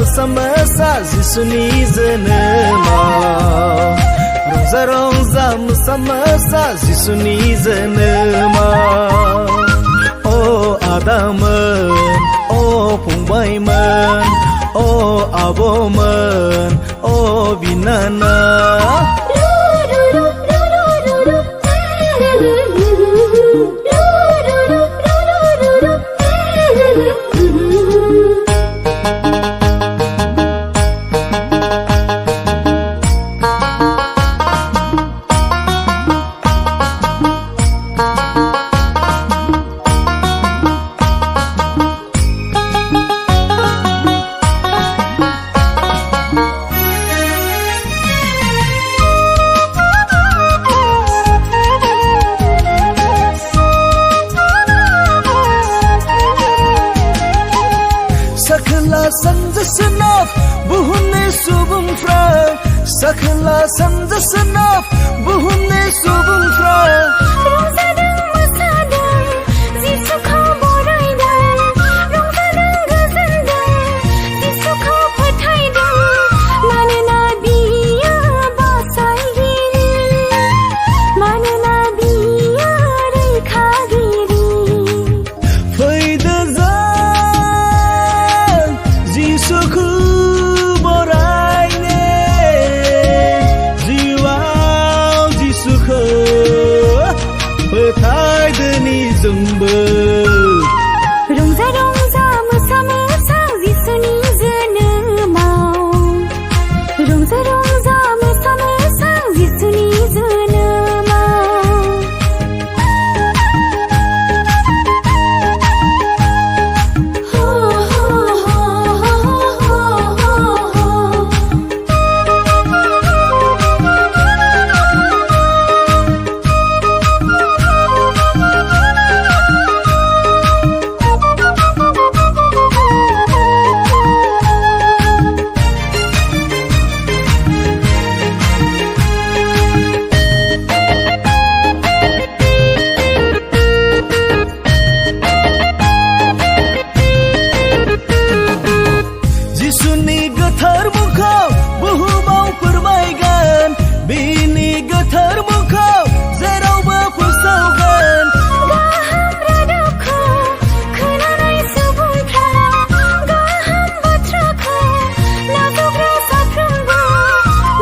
मोसा मोसा जिसुनि जोनोमाव रंजा रंजा मोसा मोसा जिसुनि जोनोमाव अ आदामोन अ फंबायमोन अ आब'मोन अ बिनानाव Sakla sancısına buhunne subumfra Sakla sancısına buhunne subumfra Rongzadım masadım Zisuka boraydım Rongzadım gözündüm Zisuka pataydım Manına biya basaygiri Manına biya reykagiri Fayda Jisuku borayne jiwaw Jisuku fotaydoni जोंबो Rongza rongza mosa mosa Jisuni जोनोमाव Rongza rongza mosa mosa Jisuni जोनोमाव Ho ho ho ho ho ho जिसुनि गोथार मुंखौ बुहुमाव फोरमायगोन बिनि गोथार मुंखौ जेरावबो फोसावगोन गाहाम रादाबखौ खोनानाय सुबुंफ्रा गाहाम बाथ्राखौ नाजावग्रा साफ्रोमबो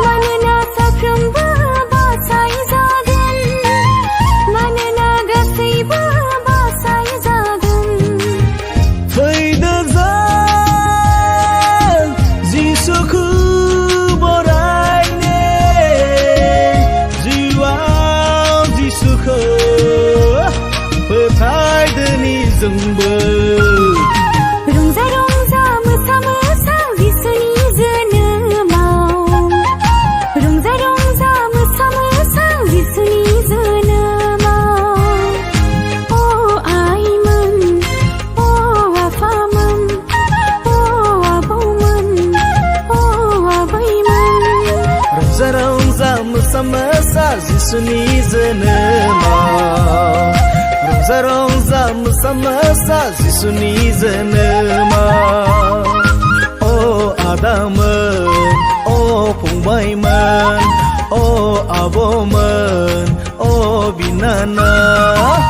मानोना साफ्रोमबो बासायजागोन मानोना गासैबो बासायजागोन फैदो Jisuku borayne jiwaw Jisuku fotaydoni जोंबो Rongza rongza mosa mosa Jisuni जोनोमाव Rongza rongza mosa mosa Jisuni जोनोमाव अ आइमोन अ आफामोन अ आबौमोन अ आबैमोन रंजा रंजा मोसा मोसा जिसुनि जोनोमाव रंजा रंजा मोसा मोसा जिसुनि जोनोमाव अ आदामोन अ फंबायमोन अ आब'मोन अ बिनानाव